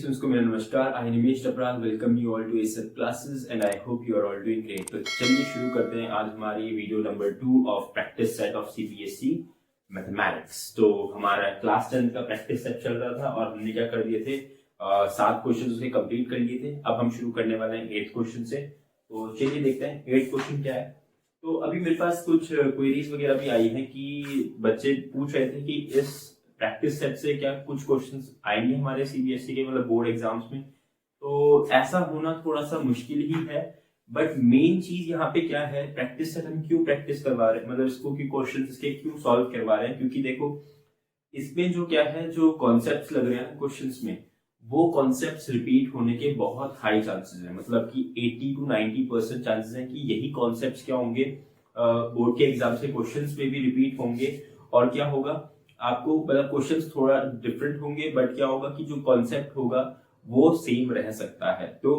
Students को मेरा नमस्कार। I Nimesh Tapral welcome you all to SF classes and I hope you are all doing great. तो चलिए शुरू करते हैं आज हमारी video number 2 of practice set of CBSE mathematics. तो हमारा क्लास 10 का प्रैक्टिस सेट चल रहा था और हमने क्या कर दिए थे, 7 क्वेश्चन उसके कंप्लीट कर लिए थे। अब हम शुरू करने वाले हैं 8th क्वेश्चन से। तो चलिए देखते हैं 8th क्वेश्चन क्या है। तो अभी मेरे पास कुछ क्वेरीज वगैरह भी आई हैं कि बच्चे पूछ रहे थे कि इस प्रैक्टिस सेट से क्या कुछ क्वेश्चंस आएंगे हमारे सीबीएसई के मतलब बोर्ड एग्जाम्स में। तो ऐसा होना थोड़ा सा मुश्किल ही है, बट मेन चीज यहाँ पे क्या है, प्रैक्टिस सेट हम क्यों प्रैक्टिस करवा रहे हैं, मतलब इसको क्यों क्वेश्चंस इसके क्यों सॉल्व करवा रहे हैं। क्योंकि देखो इसमें जो क्या है, जो कॉन्सेप्ट्स लग रहे हैं क्वेश्चंस में, वो कॉन्सेप्ट्स रिपीट होने के बहुत हाई चांसेस हैं। मतलब कि 80 to 90% चांसेस हैं कि यही कॉन्सेप्ट्स क्या होंगे बोर्ड के एग्जाम से क्वेश्चंस में भी रिपीट होंगे। और क्या होगा, आपको मतलब क्वेश्चंस थोड़ा डिफरेंट होंगे, बट क्या होगा कि जो कॉन्सेप्ट होगा वो सेम रह सकता है। तो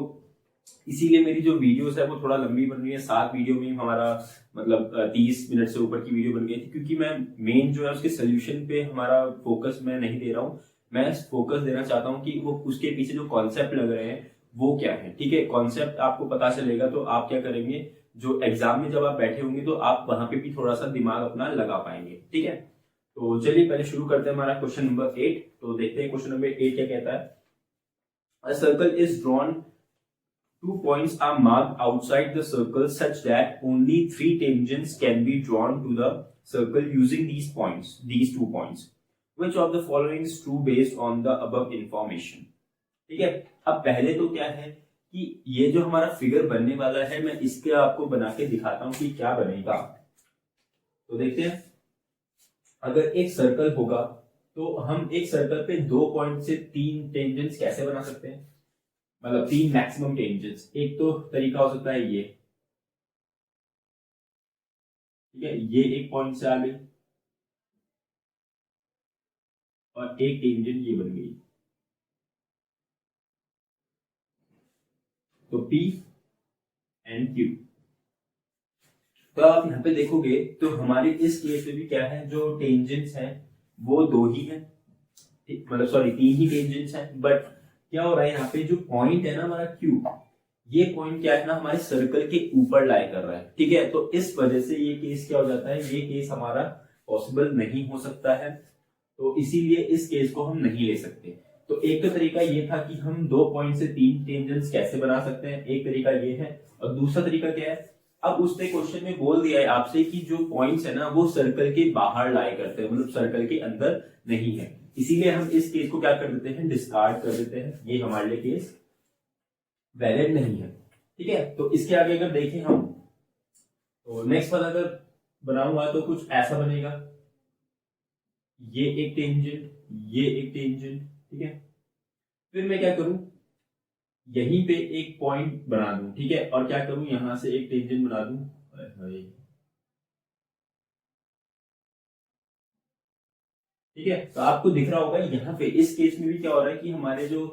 इसीलिए मेरी जो वीडियोस है वो थोड़ा लंबी बन रही है। 7 वीडियो में हमारा मतलब 30 मिनट से ऊपर की वीडियो बन गई थी, क्योंकि मैं मेन जो है उसके सोल्यूशन पे हमारा फोकस मैं नहीं दे रहा हूँ। मैं फोकस देना चाहता हूँ कि वो उसके पीछे जो कॉन्सेप्ट लग रहे हैं वो क्या है। ठीक है, कॉन्सेप्ट आपको पता चलेगा तो आप क्या करेंगे, जो एग्जाम में जब आप बैठे होंगे तो आप वहां पे भी थोड़ा सा दिमाग अपना लगा पाएंगे। ठीक है, तो चलिए पहले शुरू करते हैं हमारा क्वेश्चन नंबर 8। तो देखते हैं क्वेश्चन नंबर 8 क्या कहता है। A circle is drawn, 2 points are marked outside the circle such that only 3 tangents can be drawn to the circle using these 2 points. Which of the following is true based on the above information? ठीक है, अब पहले तो क्या है कि ये जो हमारा फिगर बनने वाला है, मैं इसके आपको बना के दिखाता हूं कि क्या बनेगा। तो देखते हैं, अगर एक सर्कल होगा तो हम एक सर्कल पे 2 पॉइंट से 3 टेंजेंट्स कैसे बना सकते हैं, मतलब 3 मैक्सिमम टेंजेंट्स। एक तो तरीका हो सकता है ये, ठीक है, ये एक पॉइंट से आ गई और एक टेंजेंट ये बन गई, तो P एंड Q। तो आप यहाँ पे देखोगे तो हमारे इस केस में भी क्या है, जो टेंजेंट्स हैं वो 2 ही हैं, मतलब सॉरी 3 ही टेंजेंट्स हैं। बट क्या हो रहा है, यहाँ पे जो पॉइंट है ना हमारा Q, ये पॉइंट क्या है ना हमारे सर्कल के ऊपर लाई कर रहा है। ठीक है, तो इस वजह से ये केस क्या हो जाता है, ये केस हमारा पॉसिबल नहीं हो सकता है। तो इसीलिए इस केस को हम नहीं ले सकते। तो एक तो तरीका ये था कि हम 2 पॉइंट से 3 टेंजेंट्स कैसे बना सकते हैं, एक तरीका ये है। और दूसरा तरीका क्या है, अब उसने क्वेश्चन में बोल दिया है आपसे कि जो पॉइंट्स है ना वो सर्कल के बाहर लाई करते हैं, मतलब सर्कल के अंदर नहीं है। इसीलिए हम इस केस को क्या कर देते हैं, डिस्कार्ड कर देते हैं। ये हमारे लिए केस वैलिड नहीं है। ठीक है, तो इसके आगे अगर देखें हम, तो नेक्स्ट वाला अगर बनाऊंगा तो कुछ ऐसा बनेगा, ये एक टेंजेंट, ये एक टेंजेंट। ठीक है, फिर मैं क्या करूं, यहीं पे एक पॉइंट बना दूं। ठीक है, और क्या करूं, यहां से एक टेंजेंट बना दूं। ठीक है, तो आपको दिख रहा होगा यहाँ पे इस केस में भी क्या हो रहा है कि हमारे जो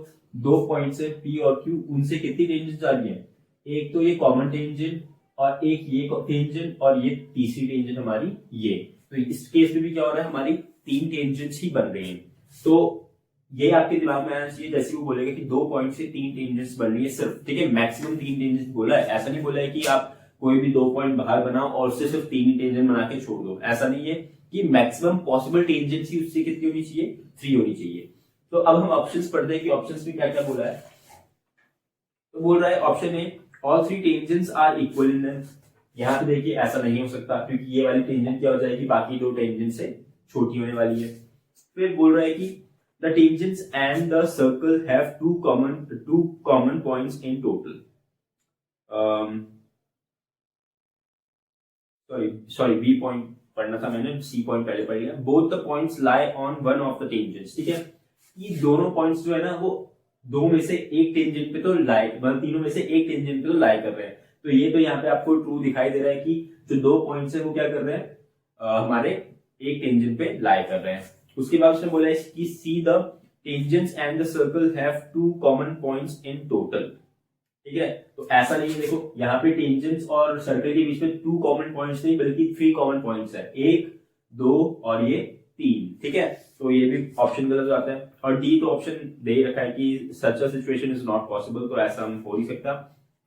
2 पॉइंट्स है P और Q, उनसे कितनी टेंजेंट्स आ रही है, एक तो ये कॉमन टेंजेंट और एक ये टेंजेंट और ये तीसरी टेंजेंट हमारी ये। तो इस केस में भी क्या हो रहा है, हमारी 3 टेंजेंट्स ही बन रही हैं। तो ये आपके दिमाग में आना चाहिए जैसे वो बोलेगा कि 2 पॉइंट से 3 टेंजेंट्स बन रही है सिर्फ। ठीक है, मैक्सिमम 3 टेंजेंट्स बोला है, ऐसा नहीं बोला है कि आप कोई भी 2 पॉइंट बाहर बनाओ और उससे सिर्फ 3 ही टेंजेंट बना के छोड़ दो, ऐसा नहीं है। कि मैक्सिमम पॉसिबल टेंजेंसी उससे कितनी होनी चाहिए, 3 होनी चाहिए। तो अब हम ऑप्शंस पढ़ते हैं कि ऑप्शंस में क्या क्या बोला है। तो बोल रहा है option A, all 3 tangents are equal in length. यहां पे देखिए ऐसा नहीं हो सकता, क्योंकि ये वाली टेंजेंट क्या हो जाएगी, बाकी 2 टेंजेंट से छोटी होने वाली है। फिर बोल रहा है कि the tangents and the circle have two common points in total. Sorry B point पढ़ना था मैंने, सी पॉइंट पहले पढ़ लिया। Both the points lie on one of the tangents. ठीक है, ये दोनों पॉइंट्स जो है ना वो 2 में से एक टेंजेंट पे तो लाई, मतलब तीनों में से एक टेंजेंट पे तो लाई कर रहे हैं। तो ये तो यहाँ पे आपको ट्रू दिखाई दे रहा है कि जो 2 पॉइंट्स है वो क्या कर रहे हैं, हमारे एक टेंजेंट पे लाई कर रहे हैं। उसके बाद उसने बोला है कि see the tangents and the circle have 2 common points in total. ठीक है, तो ऐसा नहीं है, देखो यहाँ पे टेंजेंट्स और सर्कल के बीच में 2 कॉमन पॉइंट्स नहीं बल्कि 3 कॉमन पॉइंट्स है, 1 2 और ये 3, ठीक है। तो ये भी ऑप्शन गलत हो जाता है। और डी तो ऑप्शन दे रखा है कि such a situation is not possible, तो ऐसा हम हो नहीं सकता,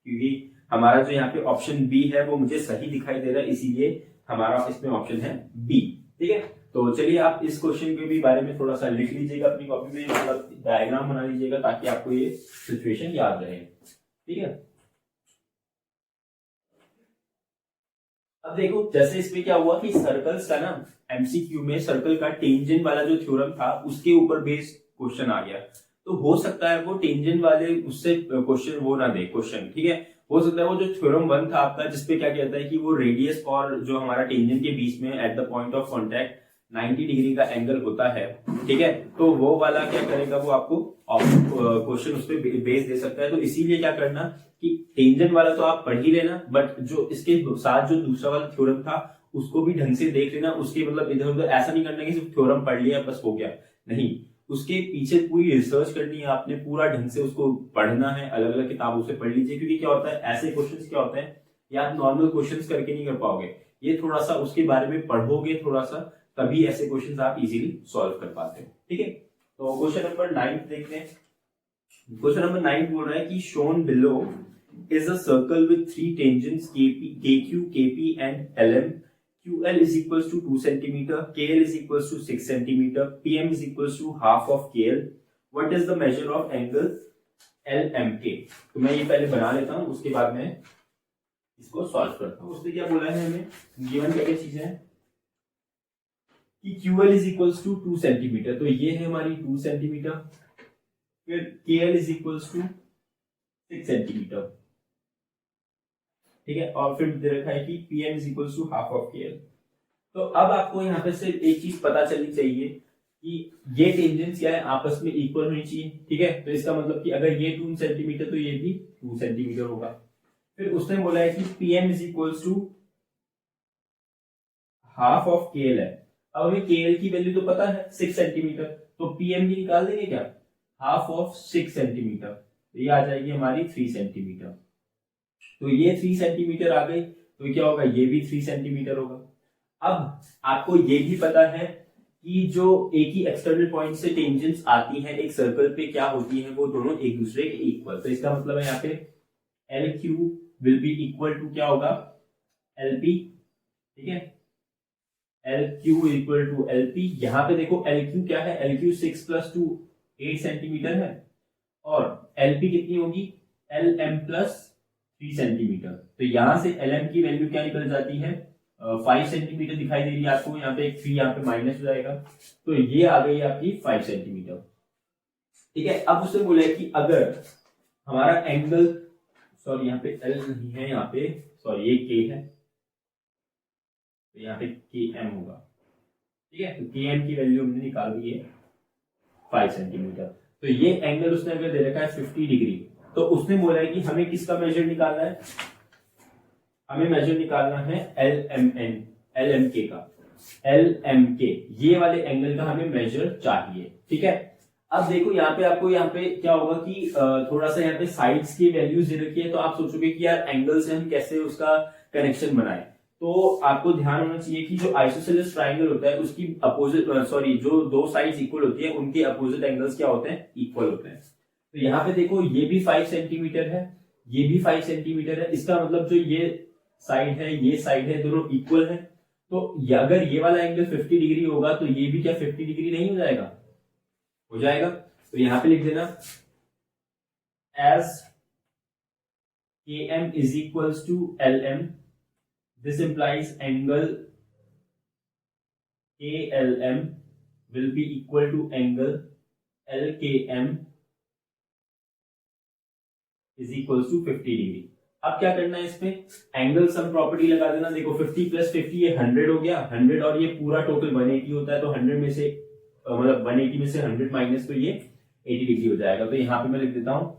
क्योंकि हमारा जो यहाँ पे ऑप्शन बी है वो मुझे सही दिखाई दे रहा है, इसीलिए हमारा इसमें ऑप्शन है बी, ठीक है। तो चलिए आप इस क्वेश्चन के भी बारे में थोड़ा सा लिख लीजिएगा अपनी कॉपी में, मतलब डायग्राम बना लीजिएगा ताकि आपको ये सिचुएशन याद रहे, ठीक है। अब देखो जैसे इसमें क्या हुआ कि सर्कल्स का ना एमसीक्यू में सर्कल का टेंजेंट वाला जो थ्योरम था उसके ऊपर बेस्ड क्वेश्चन आ गया, तो हो सकता है वो टेंजेंट वाले उससे क्वेश्चन वो ना दे क्वेश्चन, ठीक है। हो सकता है वो जो थ्योरम 1 था आपका जिसपे क्या कहता है कि वो रेडियस और जो हमारा टेंजेंट के बीच में at the point of contact 90 degree का एंगल होता है, ठीक है। तो वो वाला क्या करेगा, वो आपको क्वेश्चन उस पर बेस दे सकता है। तो इसीलिए क्या करना कि टेंजेंट वाला तो आप पढ़ ही लेना, बट जो इसके साथ जो दूसरा वाला थ्योरम था उसको भी ढंग से देख लेना। उसके मतलब इधर उधर ऐसा नहीं करना कि सिर्फ थ्योरम पढ़ लिया बस हो गया, नहीं, उसके पीछे पूरी रिसर्च करनी है आपने, पूरा ढंग से उसको पढ़ना है, अलग अलग किताबों से पढ़ लीजिए। क्योंकि क्या होता है ऐसे क्वेश्चंस क्या होते हैं, या आप नॉर्मल क्वेश्चंस करके नहीं कर पाओगे, ये थोड़ा सा उसके बारे में पढ़ोगे थोड़ा सा, तभी ऐसे क्वेश्चंस आप इजीली सॉल्व कर पाते हो, ठीक है। तो क्वेश्चन नंबर 9 देखते हैं। क्वेश्चन नंबर 9 बोल रहा है कि shown below is a circle with 3 tangents KQ, KP and LM. QL is equals to 2 centimeter, KL is equals to 6 centimeter, PM is equals to half of KL. What is the measure of angle LMK? तो मैं ये पहले बना लेता हूँ, उसके बाद में इसको सॉल्व करता हूँ। उसने क्या बोला है हमें, गिवन क्या क्या चीजें हैं कि QL is equals to 2 centimeter, तो ये है हमारी 2 centimeter, फिर KL is equals to 6 centimeter, ठीक है, और फिर दे रखा है कि PM is equals to half of KL। तो अब आपको यहाँ पे सिर्फ एक चीज पता चलनी चाहिए कि ये टेंजेंट्स क्या है, आपस में इक्वल होनी चाहिए, ठीक है। तो इसका मतलब कि अगर ये 2 सेंटीमीटर तो ये भी 2 सेंटीमीटर होगा। फिर उसने बोला है कि PM is equals to half of KL है। अब हमें KL की वैल्यू तो पता है 6 सेंटीमीटर, तो PM की निकाल देंगे क्या, हाफ ऑफ 6 सेंटीमीटर, तो ये आ जाएगी हमारी 3 सेंटीमीटर। तो ये 3 सेंटीमीटर आ गई, तो क्या होगा, ये भी 3 सेंटीमीटर होगा। अब आपको ये भी पता है कि जो एक ही एक्सटर्नल पॉइंट से टेंजेंट्स आती हैं एक सर्कल पे क्या होती हैं, वो दोनों एक दूसरे के इक्वल। तो इसका मतलब है यहाँ पे LQ will be equal to क्या होगा, LP, ठीक है। LQ equal to LP। यहाँ पे देखो LQ क्या है, LQ 6 + 2 8 सेंटीमीटर है, और LP कितनी होगी, LM + 3 सेंटीमीटर। तो यहां से LM की वैल्यू क्या निकल जाती है, 5 सेंटीमीटर दिखाई दे रही है आपको, यहाँ पे एक 3 यहाँ पे माइनस हो जाएगा, तो ये आ गई आपकी 5 सेंटीमीटर, ठीक है। अब उसने बोला है कि अगर हमारा एंगल, सॉरी यहाँ पे L नहीं है, यहाँ पे सॉरी ये K है, तो यहाँ पे KM होगा, ठीक है। तो KM की वैल्यू हमने निकाल दी है 5 सेंटीमीटर। तो ये एंगल उसने अगर दे रखा है 50 डिग्री, तो उसने बोला है कि हमें किसका मेजर निकालना है, हमें मेजर निकालना है LMK का, LMK ये वाले एंगल का हमें मेजर चाहिए, ठीक है। अब देखो यहाँ पे आपको यहाँ पे क्या होगा कि थोड़ा सा यहाँ पे साइड्स की वैल्यूज दे रखी है, तो आप सोचोगे कि यार एंगल से हम कैसे उसका कनेक्शन बनाए। तो आपको ध्यान होना चाहिए कि जो आइसोसेलेस ट्राइंगल होता है उसकी अपोजिट सॉरी जो दो साइड्स इक्वल होती है उनके अपोजिट एंगल्स क्या होते हैं, इक्वल होते हैं। तो यहाँ पे देखो ये भी 5 सेंटीमीटर है, ये भी 5 सेंटीमीटर है, इसका मतलब जो ये साइड है ये साइड है दोनों इक्वल है। तो अगर ये वाला एंगल 50 डिग्री होगा तो ये भी क्या 50 डिग्री नहीं हो जाएगा, हो जाएगा। तो यहां पे लिख देना as KM is equals to LM, this implies angle KLM will be equal to angle LKM is equals to 50 degree. अब क्या करना है इसमें, एंगल सम प्रॉपर्टी लगा देना। देखो 50 + 50 ये 100 हो गया, 100 और ये पूरा टोटल 180 होता है, तो 100 में से मतलब 180 में से 100 माइनस, तो ये 80 डिग्री हो जाएगा। तो यहाँ पे मैं लिख देता हूं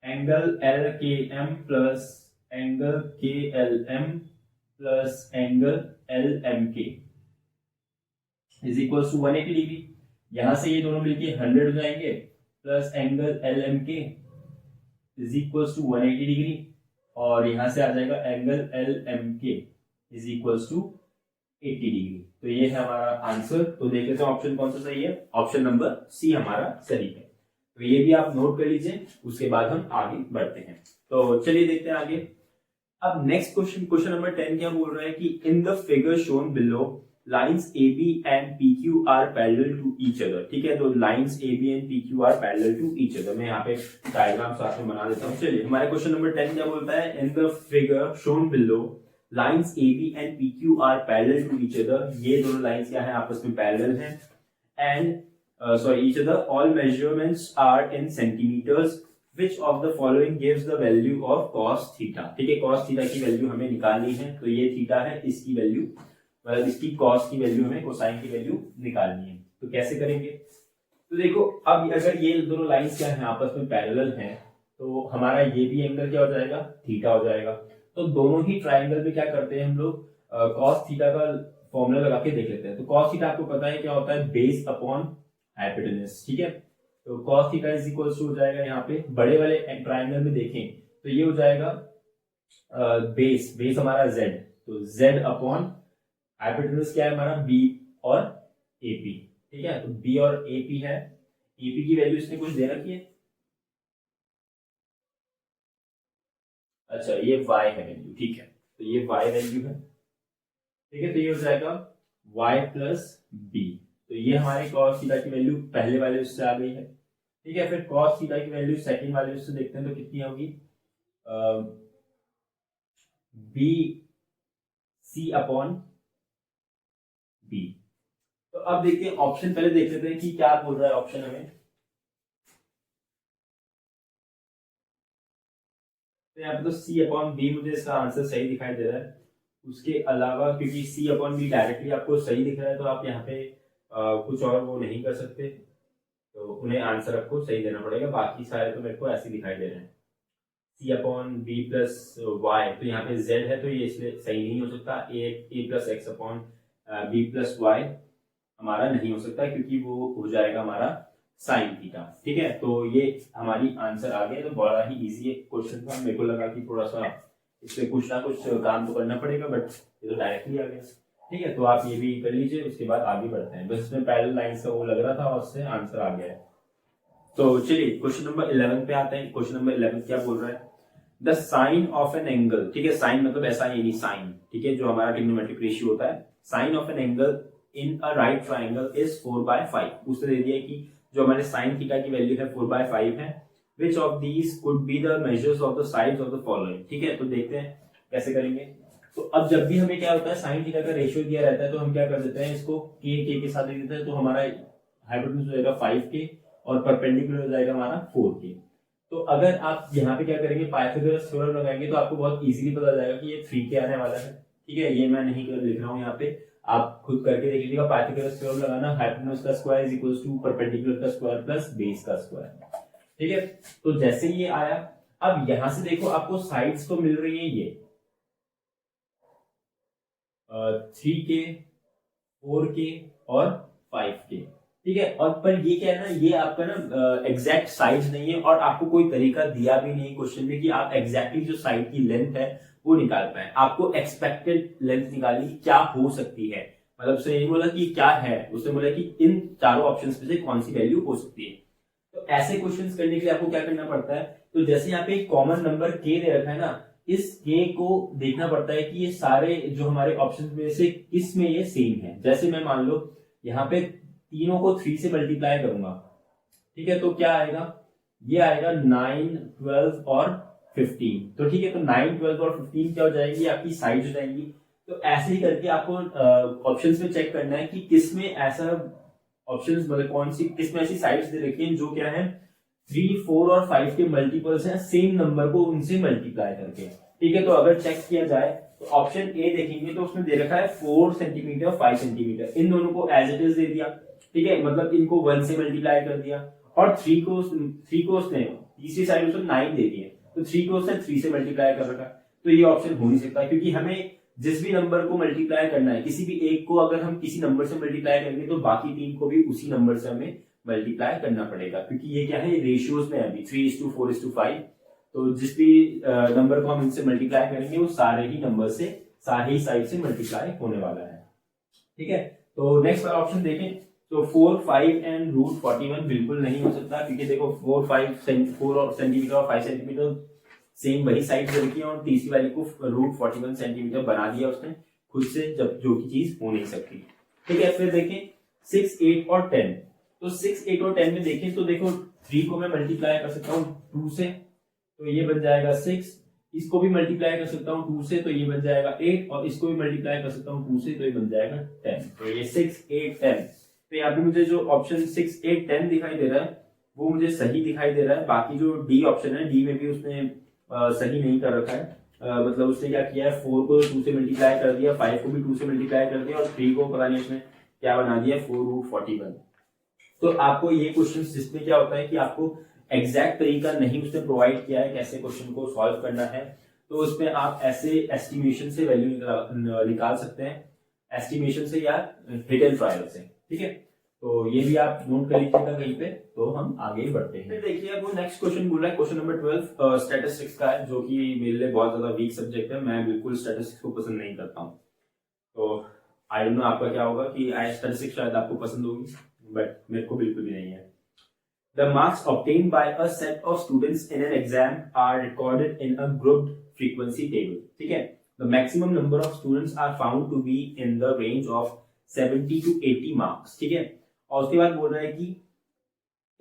angle LKM plus angle KLM प्लस angle LMK is equal to 180 degree. यहां से ये दोनों मिलके 100 हो जाएंगे, plus angle LMK is equal to 180 degree, और यहां से आ जाएगा angle LMK is equal to 80 degree. तो ये है हमारा आंसर। तो देख लेते हैं ऑप्शन कौन सा सही है। ऑप्शन नंबर सी हमारा सही है। तो ये भी आप नोट कर लीजिए, उसके बाद हम आगे बढ़ते हैं। तो चलिए देखते हैं आगे। अब नेक्स्ट क्वेश्चन नंबर 10 क्या बोल रहा है कि in the figure shown below lines AB and PQ are parallel to each other. ठीक है, तो lines AB and PQ are parallel to each other. मैं यहाँ पे डायग्राम साथ में बना देता हूँ। चलिए, हमारे क्वेश्चन नंबर 10 क्या बोलता है, in the figure shown below lines AB and PQ are parallel to each other. ये दोनों लाइंस क्या है, आपस में पैरेलल हैं। And each other all measurements are in centimetres. Which of the following gives the value of cos theta? ठीक है, cos theta की वैल्यू हमें निकालनी है। तो ये थीटा है, इसकी वैल्यू मतलब इसकी cos की वैल्यू हमें कोसाइन की वैल्यू निकालनी है। तो कैसे करेंगे, तो देखो अब अगर ये दोनों लाइंस क्या है आपस में पैरेलल हैं, तो हमारा ये भी एंगल क्या हो जाएगा, थीटा हो जाएगा। तो दोनों ही ट्राइंगल में क्या करते हैं हम लोग, cos थीटा का फॉर्मूला लगा के देख लेते हैं। तो cos थीटा आपको पता है क्या होता है, बेस अपॉन हाइपोटेन्यूज। ठीक है, तो cos theta is equal to हो जाएगा, यहाँ पे बड़े वाले ट्राइंगल में देखें तो ये हो जाएगा बेस हमारा z, तो z अपॉन हाइपोटेन्यूज क्या है हमारा b और AP। ठीक है, तो b और AP है। AP की वैल्यू इसने कुछ दे रखी है, अच्छा ये y है वैल्यू। ठीक है, तो ये y वैल्यू है। ठीक है, तो ये हो जाएगा y प्लस b। तो ये हमारी cos थीटा की वैल्यू पहले वाले उससे आ गई है। ठीक है, फिर cos थीटा की वैल्यू सेकंड वाले उससे देखते हैं तो कितनी होगी, बी सी अपॉन बी। तो अब देखते हैं ऑप्शन, पहले देख लेते हैं कि क्या बोल रहा है ऑप्शन हमें। तो यहाँ पे तो सी अपॉन बी मुझे इसका आंसर सही दिखाई दे रहा है। उसके अलावा क्योंकि सी अपॉन बी डायरेक्टली आपको सही दिख रहा है, तो आप यहाँ पे कुछ और वो नहीं कर सकते, तो उन्हें आंसर आपको सही देना पड़ेगा। बाकी सारे तो मेरे को ऐसे दिखाई दे रहे हैं, सी अपॉन बी प्लस वाई। तो यहाँ पे z है तो ये इसलिए सही नहीं हो सकता। A plus X upon B plus Y हमारा नहीं हो सकता, क्योंकि वो हो जाएगा हमारा साइन थीटा। ठीक है, तो ये हमारी आंसर आ गया। तो बड़ा ही इजी क्वेश्चन था, मेरे को लगा कि थोड़ा सा इसमें कुछ ना कुछ काम तो करना पड़ेगा, बट ये तो डायरेक्टली आ गया। ठीक है, तो आप ये भी कर लीजिए, उसके बाद आगे बढ़ते हैं। बस इसमें पैरेलल लाइंस का वो लग रहा था और उससे आंसर आ गया है। तो चलिए क्वेश्चन नंबर 11 पे आते हैं। क्वेश्चन नंबर 11 क्या बोल रहा है, the sine of an angle. ठीक है, साइन मतलब ऐसा ही नहीं, साइन। ठीक है, जो हमारा ट्रिग्नोमेट्रिक रेशियो होता है, sine of an angle in a right triangle is 4/5। उसने दे दिया कि जो हमारे साइन थीटा की वैल्यू है 4/5 है। Which of these could be the measures of the sides of the following. ठीक है, तो देखते हैं कैसे करेंगे। तो अब जब भी हमें क्या होता है, साइन थीटा का रेशियो दिया रहता है, तो हम क्या कर देते हैं, इसको के के साथ दे देते हैं। तो हमारा हाइपोटेन्यूज हो जाएगा 5k और परपेंडिकुलर हो जाएगा हमारा 4k। तो अगर आप यहाँ पे क्या करेंगे, पाइथागोरस थ्योरम लगाएंगे, तो आपको बहुत इजीली पता जाएगा कि ये 3k आने वाला है। ठीक है, ये मैं नहीं लिख रहा हूँ यहाँ पे, आप खुद करके देख लीजिएगा। पाइथागोरस थ्योरम लगाना, हाइपोटेन्यूज का square is equal to perpendicular का स्क्वायर प्लस बेस का स्क्वायर। ठीक है, तो जैसे ये आया, अब यहां से देखो आपको साइड्स तो मिल रही है ये 3k 4k और 5k। ठीक है, और पर ये क्या है ना, ये आपका ना एग्जैक्ट साइज नहीं है, और आपको कोई तरीका दिया भी नहीं क्वेश्चन में कि आप एग्जैक्टली जो साइड की लेंथ है वो निकाल पाए। आपको एक्सपेक्टेड लेंथ निकालनी क्या हो सकती है, मतलब उसने ये बोला कि क्या है, उसने बोला कि इन चारों ऑप्शंस में से कौन सी वैल्यू हो सकती है। तो ऐसे क्वेश्चंस करने के लिए आपको क्या करना पड़ता है, तो जैसे यहाँ पे कॉमन नंबर k दे रखा है ना, इस k को देखना पड़ता है कि ये सारे जो हमारे ऑप्शन में से किस में ये सेम है। जैसे मैं मान लो यहाँ पे तीनों को 3 से मल्टीप्लाई करूंगा। ठीक है, तो क्या आएगा, ये आएगा 9 12 और 15। तो ठीक है, तो 9 12 और 15 क्या हो जाएगी, आपकी साइड हो जाएंगी। तो ऐसे ही करके आपको ऑप्शंस में चेक करना है कि किस में ऐसा ऑप्शंस मतलब कौन सी किस में ऐसी साइड्स दे रखी हैं जो क्या है 3 4 और 5 के मल्टीपल्स हैं, सेम नंबर को उनसे मल्टीप्लाई करके। ठीक है, तो अगर चेक किया जाए तो ऑप्शन ए देखेंगे तो उसमें दे रखा है 4 सेंटीमीटर 5 सेंटीमीटर, इन दोनों को एज इट इज दे दिया। ठीक है, मतलब इनको 1 से मल्टीप्लाई कर दिया, और 3 को उसने तीसरी साइड उसने 9 दे दिए, तो 3 को उसने 3 से मल्टीप्लाई कर रखा। तो ये ऑप्शन हो नहीं सकता, क्योंकि हमें जिस भी नंबर को मल्टीप्लाई करना है, किसी भी एक को अगर हम किसी नंबर से मल्टीप्लाई करेंगे तो बाकी 3 को भी उसी नंबर से हमें मल्टीप्लाई करना पड़ेगा, क्योंकि ये क्या है, रेशियोज में अभी 3:4:5। तो जिस भी नंबर को हम इनसे मल्टीप्लाई करेंगे वो सारे ही नंबर से सारे ही साइड से मल्टीप्लाई होने वाला है। ठीक है, तो नेक्स्ट वाला ऑप्शन देखें तो 4, 5 एंड रूट 41 बिल्कुल नहीं हो सकता, क्योंकि देखो 4 सेंटीमीटर और 5 सेंटीमीटर सेम वही साइड से रखी है और तीसरी वाली को रूट 41 सेंटीमीटर बना दिया उसने खुद से, जब जो की चीज हो नहीं सकती। ठीक है, फिर देखें 6, 8 और 10। तो 6, 8 और 10 में देखें तो देखो 3 को मैं मल्टीप्लाई कर सकता हूँ 2 से, तो ये बन जाएगा 6, इसको भी मल्टीप्लाई कर सकता हूँ 2 से, तो ये बन जाएगा 8, और इसको भी मल्टीप्लाई कर सकता हूँ 2 से, तो ये बन जाएगा 10। तो ये 6, 8, 10। तो यहाँ पे मुझे जो ऑप्शन 6, 8, 10 दिखाई दे रहा है वो मुझे सही दिखाई दे रहा है। बाकी जो डी ऑप्शन है, डी में भी उसने सही नहीं कर रखा है। मतलब उसने क्या किया है, 4 को 2 से मल्टीप्लाई कर दिया, 5 को भी 2 से मल्टीप्लाई कर दिया, और 3 को पता नहीं उसने क्या बना दिया, 4 रूट 41। तो आपको ये क्वेश्चन जिसमें क्या होता है कि आपको एग्जैक्ट तरीका नहीं उसने प्रोवाइड किया है कैसे क्वेश्चन को सॉल्व करना है, तो उसमें आप ऐसे एस्टिमेशन से वैल्यू निकाल सकते हैं, एस्टिमेशन से या हिट एंड ट्रायल से। ठीक है, तो ये भी आप नोट कर लीजिएगा कहीं पे। तो हम आगे बढ़ते हैं। फिर देखिए अब वो नेक्स्ट क्वेश्चन बोल रहा है, क्वेश्चन नंबर 12 स्टैटिस्टिक्स का है, जो कि मेरे लिए बहुत ज्यादा वीक सब्जेक्ट है। मैं बिल्कुल स्टैटिस्टिक्स को पसंद नहीं करता हूँ। तो आई डोंट नो आपका क्या होगा कि स्टैटिस्टिक्स शायद आपको पसंद होगी, बट मेरे को बिल्कुल भी नहीं है। The marks obtained by a set of students in an exam are recorded in a grouped frequency table. ठीक है, the maximum number of students are found to be in the range of 70 to 80 marks. ठीक है, और उसके बाद बोल रहा है कि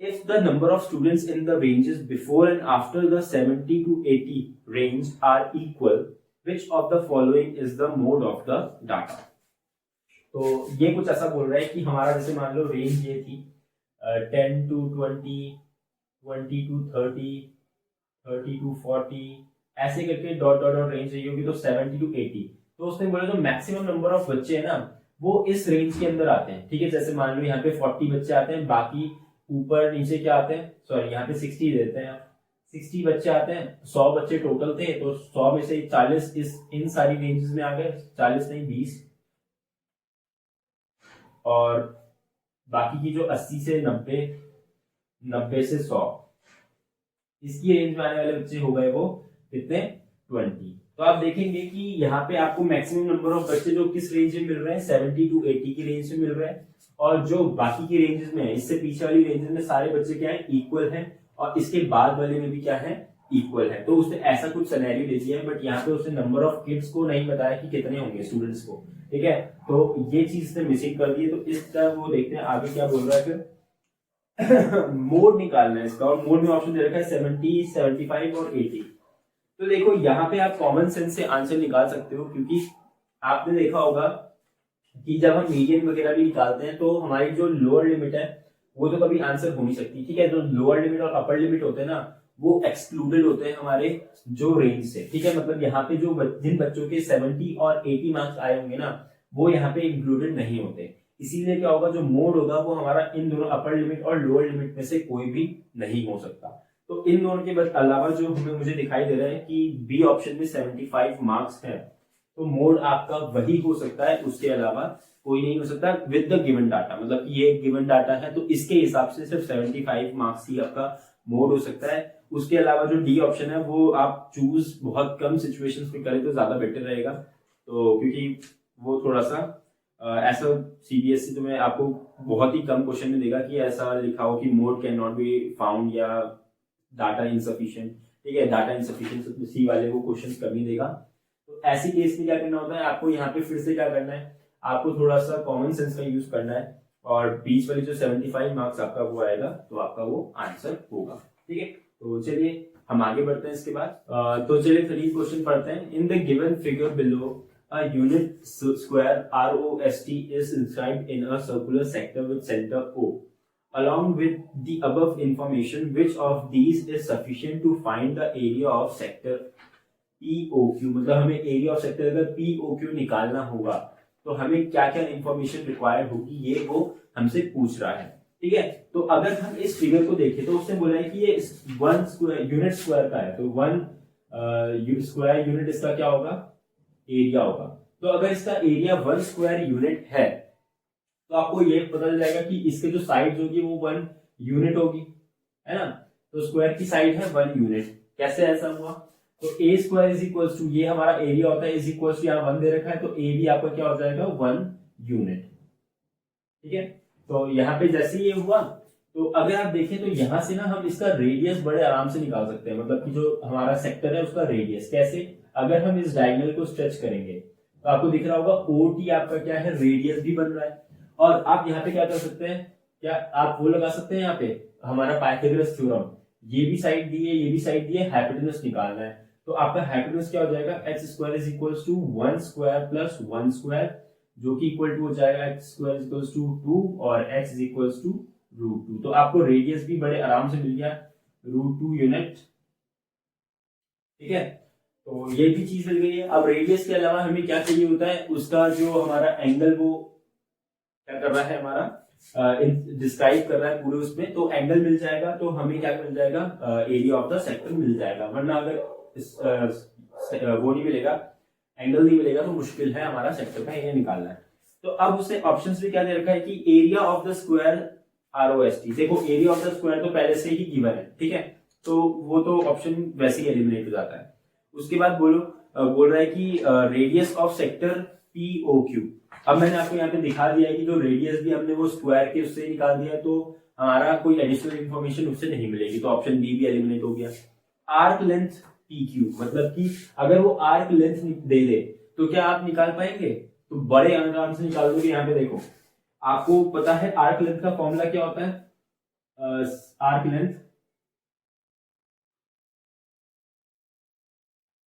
if the number of students in the ranges before and after the 70 to 80 range are equal, which of the following is the mode of the data? तो ये कुछ ऐसा बोल रहा है कि हमारा जैसे मान लो रेंज ये थी 10 to 20, 20 to 30, 30 to 40, ऐसे करके डॉट डॉट डॉट रेंज रही होगी, तो 70 to 80। तो उसने बोला जो मैक्सिमम नंबर ऑफ बच्चे हैं ना वो इस रेंज के अंदर आते हैं। ठीक है, जैसे मान लो यहाँ पे 40 बच्चे आते हैं, बाकी ऊपर नीचे क्या आते हैं, सॉरी यहाँ पे 60 देते हैं, 60 बच्चे आते हैं, 100 बच्चे टोटल थे, तो 100 में से 40 इन सारी रेंजेस में आ गए, 40 नहीं 20, और बाकी की जो 80 से 90, 90 से 100 इसकी रेंज में आने वाले बच्चे हो गए वो कितने, 20। तो आप देखेंगे कि यहाँ पे आपको मैक्सिमम नंबर ऑफ बच्चे जो किस रेंज में मिल रहे हैं, 70 to 80 की रेंज में मिल रहे हैं, और जो बाकी की रेंजेस में है, इससे पीछे वाली रेंजेस में सारे बच्चे क्या है, इक्वल हैं, और इसके बाद वाले में भी क्या है, इक्वल है। तो उसने ऐसा कुछ सिनेरियो दे दिया है, बट यहाँ पे उसने नंबर ऑफ किड्स को नहीं बताया कि कितने होंगे स्टूडेंट्स को। ठीक है, तो ये चीज ने मिसिंग कर दी है। तो इसका वो देखते हैं आगे क्या बोल रहा है फिर। मोड निकालना है इसका, और मोड में ऑप्शन दे रखा है 70, 75 और 80। तो देखो यहाँ पे आप कॉमन सेंस से आंसर निकाल सकते हो, क्योंकि आपने देखा होगा कि जब हम मीडियन वगैरह भी निकालते हैं तो हमारी जो लोअर लिमिट है वो तो कभी आंसर हो नहीं सकती। ठीक है, जो लोअर लिमिट और अपर लिमिट होते हैं ना वो एक्सक्लूडेड होते हैं हमारे जो रेंज से। ठीक है, मतलब यहाँ पे जो जिन बच्चों के 70 और 80 मार्क्स आए होंगे ना वो यहाँ पे इंक्लूडेड नहीं होते। इसीलिए क्या होगा, जो मोड होगा वो हमारा इन दोनों अपर लिमिट और लोअर लिमिट में से कोई भी नहीं हो सकता। तो इन दोनों के अलावा जो हमें मुझे दिखाई दे रहा है कि बी ऑप्शन में 75 मार्क्स है, तो मोड आपका वही हो सकता है, उसके अलावा कोई नहीं हो सकता विद द गिवन डाटा। मतलब ये गिवन डाटा है तो इसके हिसाब से सिर्फ 75 मार्क्स ही आपका मोड हो सकता है। उसके अलावा जो डी ऑप्शन है वो आप चूज बहुत कम सिचुएशंस में करें तो ज्यादा बेटर रहेगा। तो क्योंकि वो थोड़ा सा ऐसा सीबीएसई तुम्हें आपको बहुत ही कम क्वेश्चन में देगा कि ऐसा लिखा हो कि mode can not be found या डाटा इनसफिशिएंट। ठीक है, डाटा इनसफिशिएंट सी वाले वो क्वेश्चन कभी देगा। तो ऐसी केस में क्या करना होता है, आपको यहाँ पे फिर से क्या करना है, आपको थोड़ा सा कॉमन सेंस का यूज करना है, और बीच वाली जो 75 मार्क्स आपका वो आएगा तो आपका वो आंसर होगा। ठीक है, तो चलिए हम आगे बढ़ते हैं इसके बाद। तो चलिए 3 क्वेश्चन पढ़ते हैं। In the given figure below a unit square ROST is inscribed in a circular sector with center O. Along with the above information, which of these is sufficient to find the area of sector POQ? मतलब हमें area of sector अगर POQ निकालना होगा तो हमें क्या क्या information required होगी, ये वो हमसे पूछ रहा है। ठीक है, तो अगर हम इस फिगर को देखें तो उसने बोला है कि ये 1 स्क्वायर यूनिट स्क्वायर का है, तो 1 स्क्वायर यूनिट इसका क्या होगा, एरिया होगा। तो अगर इसका एरिया 1 स्क्वायर यूनिट है तो आपको ये पता चल जाएगा कि इसके जो साइड होगी वो 1 यूनिट होगी, है ना। तो स्क्वायर की साइड है 1 यूनिट। कैसे ऐसा हुआ, तो ए स्क्वायर इज इक्वल टू, ये हमारा एरिया होता है, इज इक्वल टू यहाँ 1 दे रखा है, तो ए भी आपका क्या हो जाएगा 1 यूनिट। ठीक है, तो यहाँ पे जैसे ये हुआ, तो अगर आप देखें तो यहाँ से ना हम इसका रेडियस बड़े आराम से निकाल सकते हैं, मतलब कि जो हमारा सेक्टर है उसका रेडियस कैसे, अगर हम इस डायगोनल को स्ट्रेच करेंगे तो आपको दिख रहा होगा OT आपका क्या है, रेडियस भी बन रहा है। और आप यहाँ पे क्या कर सकते हैं, क्या आप वो लगा सकते हैं यहाँ पे हमारा पाइथागोरस थ्योरम, ये भी साइड दी है ये भी साइड दी है, हाइपोटेनस निकालना है, तो आपका हाइपोटेनस क्या हो जाएगा, X square is equal to 1 square plus 1 square, जो कि इक्वल टू हो जाएगा X square is equal to 2 और एक्स इज इक्वल टू √2। तो आपको रेडियस भी बड़े आराम से मिल गया, √2 यूनिट। ठीक है, तो ये भी चीज मिल गई है। अब रेडियस के अलावा हमें क्या चाहिए होता है, उसका जो हमारा एंगल वो क्या कर रहा है, हमारा डिस्क्राइब कर रहा है पूरे उसमें, तो एंगल मिल जाएगा, तो हमें क्या मिल जाएगा, एरिया ऑफ द सेक्टर मिल जाएगा। वरना अगर वो नहीं मिलेगा, एंगल नहीं मिलेगा, तो मुश्किल है हमारा सेक्टर का एरिया निकालना है। तो अब उसने ऑप्शंस में क्या दे रखा है कि area of the square ROST। देखो एरिया ऑफ द स्क्वायर तो पहले से ही गिवन है, ठीक है, तो वो तो ऑप्शन वैसे ही एलिमिनेट हो जाता है। उसके बाद बोल रहा है कि रेडियस ऑफ सेक्टर POQ। अब मैंने आपको यहाँ पे दिखा दिया है कि जो रेडियस भी हमने वो स्क्वायर के उससे निकाल दिया, तो हमारा कोई एडिशनल इंफॉर्मेशन उससे नहीं मिलेगी, तो ऑप्शन बी भी एलिमिनेट हो गया। आर्क लेंथ PQ, मतलब कि अगर वो आर्क लेंथ दे दे तो क्या आप निकाल पाएंगे, तो बड़े आराम से निकाल दोगे। यहाँ पे देखो, आपको पता है आर्क लेंथ का फॉर्मूला क्या होता है, arc length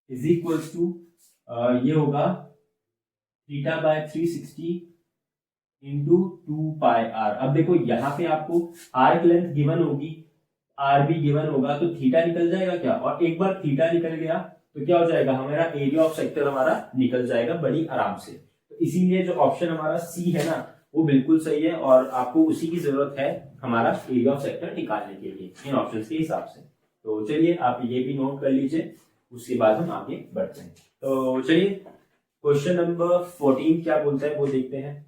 is equal to ये होगा θ/360 इंटू 2πr। अब देखो यहाँ पे आपको आर्क लेंथ गिवन होगी, आर भी गिवन होगा, तो थीटा निकल जाएगा क्या, और एक बार थीटा निकल गया तो क्या हो जाएगा, हमारा एरिया ऑफ सेक्टर हमारा निकल जाएगा बड़ी आराम से। तो इसीलिए जो ऑप्शन हमारा सी है ना, वो बिल्कुल सही है, और आपको उसी की जरूरत है हमारा एरिया ऑफ सेक्टर निकालने के लिए इन ऑप्शन के हिसाब से। तो चलिए आप ये भी नोट कर लीजिए, उसके बाद हम आगे बढ़ते हैं। तो चलिए क्वेश्चन नंबर 14 क्या बोलता है वो देखते हैं।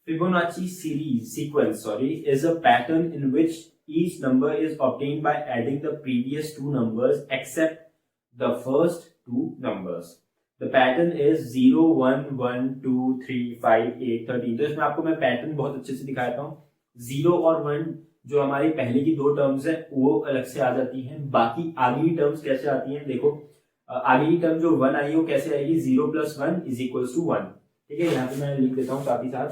Fibonacci sequence is a pattern in which each number is obtained by adding the previous two numbers except the first two numbers. The pattern is 0, 1, 1, 2, 3, 5, 8, 13। तो इसमें आपको मैं पैटर्न बहुत अच्छे से दिखाता हूँ। 0 और 1 जो हमारी पहले की दो टर्म्स है वो अलग से आ जाती हैं, बाकी आगे की टर्म्स कैसे आती हैं, देखो आगे की टर्म जो 1 आई वो कैसे आएगी, 0 + 1 = 1। ठीक है, यहाँ पे मैं लिख देता हूँ साथ ही साथ,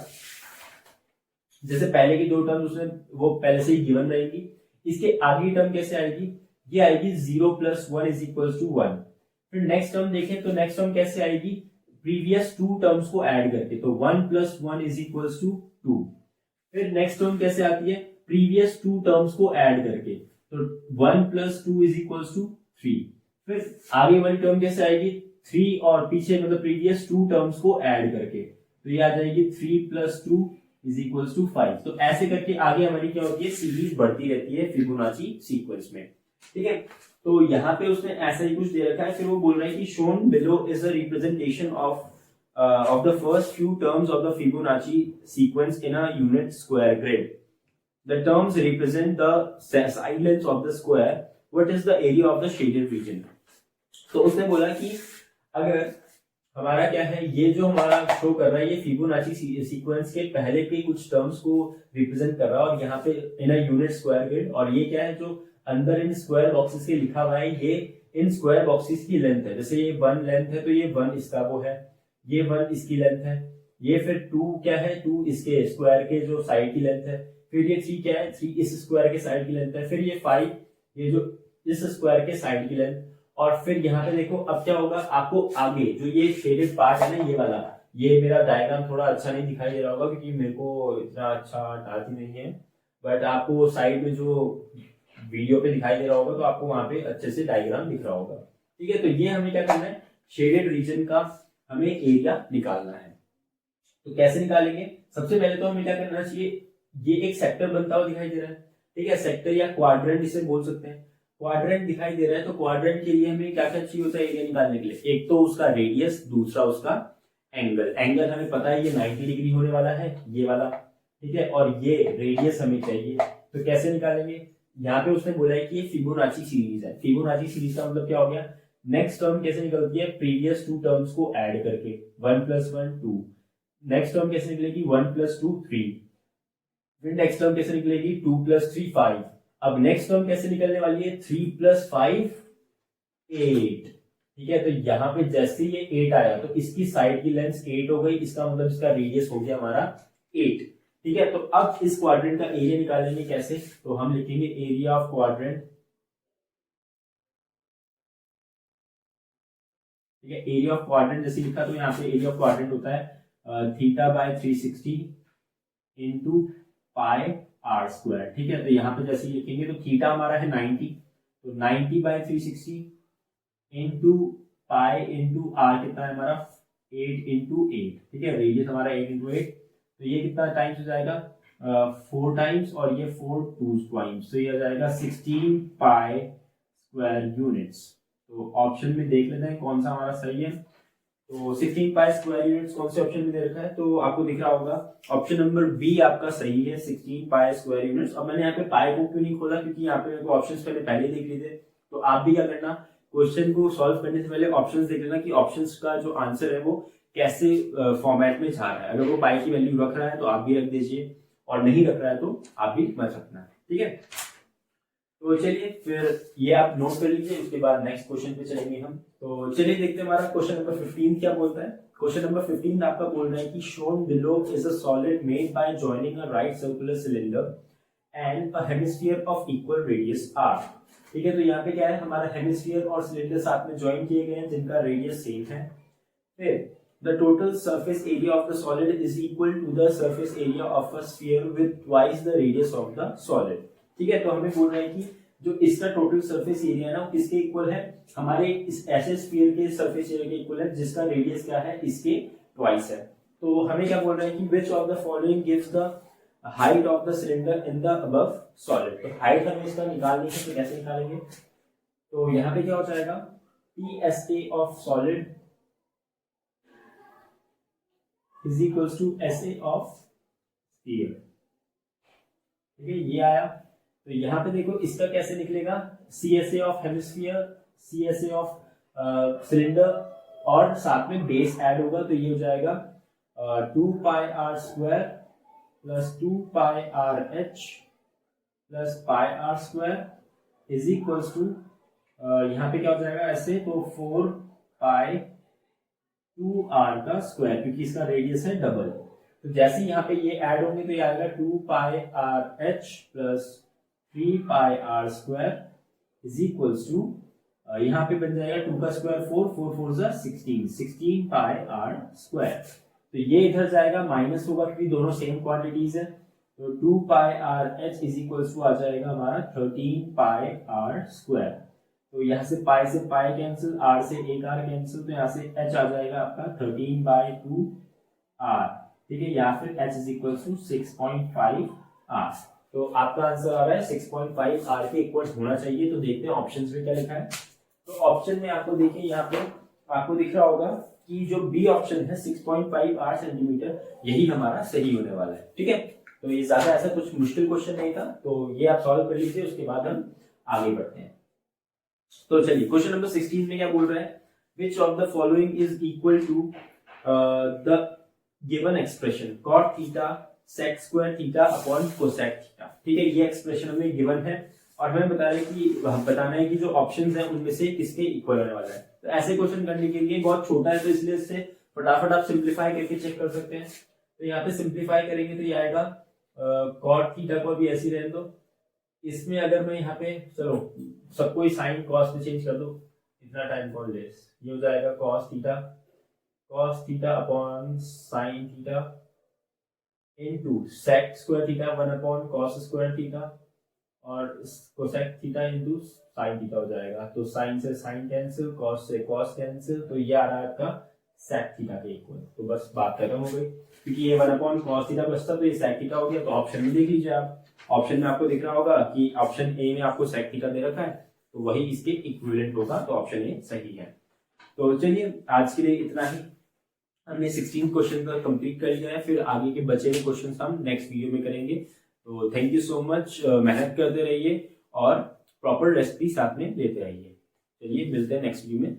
जैसे पहले की दो टर्म उसमें वो पहले से ही गिवन रहेगी। इसके आगे टर्म कैसे आएगी, ये आएगी 0 + 1 = 1। फिर नेक्स्ट टर्म देखें तो नेक्स्ट टर्म कैसे आएगी, प्रीवियस टू टर्म्स को ऐड करके, तो 1 + 1 = 2। फिर नेक्स्ट टर्म कैसे आती है, प्रीवियस टू टर्म्स को ऐड करके, तो 1 + 2 = 3। फिर आगे वाली टर्म कैसे आएगी, 3 और पीछे मतलब प्रीवियस टू टर्म्स को ऐड करके, तो ये आ जाएगी 3 + 2 = 5। तो ऐसे करके आगे हमारी क्या होती है, सीरीज बढ़ती रहती है फिबोनाची सीक्वेंस में। ठीक है, तो यहाँ पे उसने ऐसा ही कुछ दे रखा है। फिर वो बोल रहा है कि shown below is a representation of the first few terms of the Fibonacci sequence in a unit square grid. The terms represent the side length of the square, what is the area of the shaded region. तो उसने बोला कि अगर हमारा क्या है, ये जो हमारा शो कर रहा है ये फिबोनाची सीक्वेंस के पहले के कुछ टर्म्स को रिप्रेजेंट कर रहा है, और यहाँ पे इन अ यूनिट स्क्वायर ग्रिड, और ये क्या है जो अंदर इन स्क्वायर बॉक्सेस के लिखा हुआ है, ये इन स्क्वायर बॉक्सेस की लेंथ है। जैसे ये 1 लेंथ है तो ये 1 इसका वो है, ये 1 इसकी लेंथ है, ये फिर 2 क्या है, 2 इसके स्क्वायर के जो साइड की लेंथ है, फिर ये 3 क्या है, 3 इस स्क्वायर के साइड की लेंथ है, फिर ये 5 ये जो इस स्क्वायर के साइड की लेंथ, और फिर यहाँ पे देखो अब क्या होगा, आपको आगे जो ये शेडेड पार्ट है ना, ये वाला, ये मेरा डायग्राम थोड़ा अच्छा नहीं दिखाई दे रहा होगा क्योंकि मेरे को इतना अच्छा डार्क नहीं है, बट आपको साइड में जो वीडियो पे दिखाई दे रहा होगा तो आपको वहां पे अच्छे से डायग्राम दिख रहा होगा। ठीक है, तो ये हमें क्या करना है, शेडेड रीजन का हमें एरिया निकालना है। तो कैसे निकालेंगे, सबसे पहले तो हमें क्या करना चाहिए, ये एक सेक्टर बनता हुआ दिखाई दे रहा है। ठीक है, सेक्टर या क्वाड्रेंट इसे बोल सकते हैं। क्वाड्रेंट दिखाई दे रहा है, तो क्वाड्रेंट के लिए हमें क्या क्या चाहिए होता है एरिया निकालने के लिए, एक तो उसका रेडियस, दूसरा उसका एंगल। एंगल हमें पता है ये 90 डिग्री होने वाला है, ये वाला। ठीक है, और ये रेडियस हमें चाहिए, तो कैसे निकालेंगे, यहाँ पे उसने बोला है कि ये फिबोनाची सीरीज है। फिबोनाची सीरीज का मतलब क्या हो गया, नेक्स्ट टर्म कैसे निकलती है, प्रीवियस टू टर्म्स को ऐड करके, 1 + 1 2। नेक्स्ट टर्म कैसे निकलेगी, 1 + 2 3। फिर नेक्स्ट टर्म कैसे निकलेगी 2 + 3 5। अब नेक्स्ट टर्म कैसे निकलने वाली है 3 + 5 8। ठीक है, तो यहाँ पे जैसे ये 8 आया तो इसकी साइड की लेंथ 8 हो गई, इसका मतलब इसका रेडियस हो गया हमारा 8। ठीक है, तो अब इस क्वाड्रेंट का एरिया निकालेंगे कैसे, तो हम लिखेंगे एरिया ऑफ क्वाड्रेंट। ठीक है, एरिया ऑफ क्वाड्रेंट जैसे लिखा तो यहाँ पे एरिया ऑफ क्वाड्रेंट होता है θ/360 इंटू पाई आर स्क्वायर। ठीक है, तो यहाँ पे जैसे लिखेंगे तो थीटा हमारा है 90, तो 90/360 इंटू पाई इंटू आर कितना है हमारा 8 इंटू 8। ठीक है, रेडियस हमारा 8 इंटू 8, तो ये कितना टाइम्स हो जाएगा 4 टाइम्स और ये 4 2 टाइम्स, तो ये आ जाएगा 16 पाई स्क्वायर यूनिट्स। तो ऑप्शन में देख लेते हैं कौन सा हमारा सही है। तो 16 पाई स्क्वायर यूनिट्स कौन से ऑप्शन में दे रखा है, तो आपको दिख रहा होगा ऑप्शन नंबर बी आपका सही है 16 पाई स्क्वायर यूनिट्स। अब मैंने यहाँ पे पाई को क्यों नहीं खोला, क्योंकि यहाँ पे मेरे को ऑप्शंस पहले देख लिए थे। तो आप भी क्या करना, क्वेश्चन को सॉल्व करने से पहले ऑप्शंस देख लेना कि ऑप्शंस का जो आंसर है वो कैसे फॉर्मेट में जा रहा है। अगर वो पाई की वैल्यू रख रहा है तो आप भी रख दीजिए, और नहीं रख रहा है तो आप भी मत रखना। ठीक है, तो चलिए फिर ये आप नोट कर लीजिए, उसके बाद नेक्स्ट क्वेश्चन पे चलेंगे हम। तो चलिए देखते हैं हमारा क्वेश्चन नंबर 15 क्या बोलता है। क्वेश्चन नंबर 15 आपका बोल रहा है कि shown below is a solid made by joining a right circular cylinder and a hemisphere of equal radius R. ठीक है, तो यहाँ पे क्या है, हमारा हेमिस्फीयर और सिलेंडर साथ में ज्वाइन किए गए हैं जिनका रेडियस सेम है। फिर the total surface area of the solid is equal to the surface area of a sphere with twice the radius of the solid। ठीक है, तो हमें बोल रहा है कि जो इसका टोटल सरफेस एरिया है ना वो किसके इक्वल है, हमारे इस ऐसे स्फीयर के सरफेस एरिया के इक्वल है जिसका रेडियस क्या है इसके ट्वाइस है। तो हमें क्या बोल रहा है कि which of the following gives the height of the cylinder in the above solid। तो हाइट हमें इसका निकालनी है, तो कैसे निकालेंगे, तो यहाँ पे क्या हो जाएगा PSA of solid is equals to SA of sphere। ठीक है, ये आया। तो यहाँ पे देखो इसका कैसे निकलेगा CSA of hemisphere, CSA of cylinder और साथ में बेस ऐड होगा, तो ये हो जाएगा 2 pi R square plus 2 pi R H plus pi R square is equals to यहाँ पे क्या हो जाएगा ऐसे, तो 4 पाई 2r का स्क्वायर, क्योंकि इसका रेडियस है डबल। तो जैसे यहाँ पे ये ऐड होंगे तो ये आएगा 2 pi R H plus 3 pi R square is equals to यहाँ पे बन जाएगा 2 का स्क्वायर 4, 4 4 जा 16 पाई आर स्क्वायर। तो ये इधर जाएगा माइनस होगा क्योंकि दोनों सेम क्वांटिटीज है, तो 2 pi R H is equals to आ जाएगा हमारा 13 पाई आर स्क्वायर। तो यहाँ से पाई कैंसिल, आर से एक आर कैंसिल, तो यहाँ से एच आ जाएगा आपका 13/2 आर। ठीक है, या फिर H is equal to 6.5 R. तो आपका आंसर आ रहा है 6.5 आर के इक्वल होना चाहिए। तो देखते हैं ऑप्शंस में क्या लिखा है। तो ऑप्शन में आपको देखिए यहाँ पे आपको दिख रहा होगा कि जो बी ऑप्शन है 6.5 आर सेंटीमीटर, यही हमारा सही होने वाला है। ठीक है, तो ये ज्यादा ऐसा कुछ मुश्किल क्वेश्चन नहीं था, तो ये आप सॉल्व कर लीजिए, उसके बाद हम आगे बढ़ते हैं। तो चलिए क्वेश्चन नंबर 16 में क्या बोल रहा है, which of the following is equal to the given expression cot theta sec square theta upon cosec theta. ठीक है, ये एक्सप्रेशन हमें गिवन है और हमें बताना है कि जो ऑप्शंस हैं उनमें से किसके इक्वल होने वाला है। तो ऐसे क्वेश्चन करने के लिए बहुत छोटा है, तो इसलिए इससे फटाफट आप सिंप्लीफाई करके चेक कर सकते हैं। तो यहाँ पे सिंप्लीफाई करेंगे तो ये आएगा cot थीटा को भी ऐसे ही रहने दो। इसमें अगर मैं यहाँ पे चलो सबको ही साइन कॉस में चेंज कर दो, इतना टाइम कौन लेस, ये हो जाएगा cos theta upon sine theta into sec square theta 1 upon cos square theta और cosec theta into sine theta हो जाएगा। तो साइन से साइन कैंसिल, cos से cos कैंसिल, तो ये आ रहा है आपका sec थीटा के इक्वल। तो बस बात खत्म हो गई, क्योंकि ये 1 अपॉन cos थीटा बचता तो ये sec थीटा हो गया। तो ऑप्शन में देख लीजिए आप, ऑप्शन में आपको दिख रहा होगा कि ऑप्शन ए में आपको sec थीटा दे रखा है, तो वही इसके इक्विवेलेंट होगा, तो ऑप्शन ए सही है। तो चलिए आज के लिए इतना ही, हमने 16 क्वेश्चन का कंप्लीट कर लिया है, फिर आगे के बचे हुए क्वेश्चन हम नेक्स्ट वीडियो में करेंगे। तो थैंक यू सो मच, मेहनत करते रहिए और प्रॉपर रेसिपी साथ में लेते रहिए। चलिए मिलते हैं नेक्स्ट वीडियो में।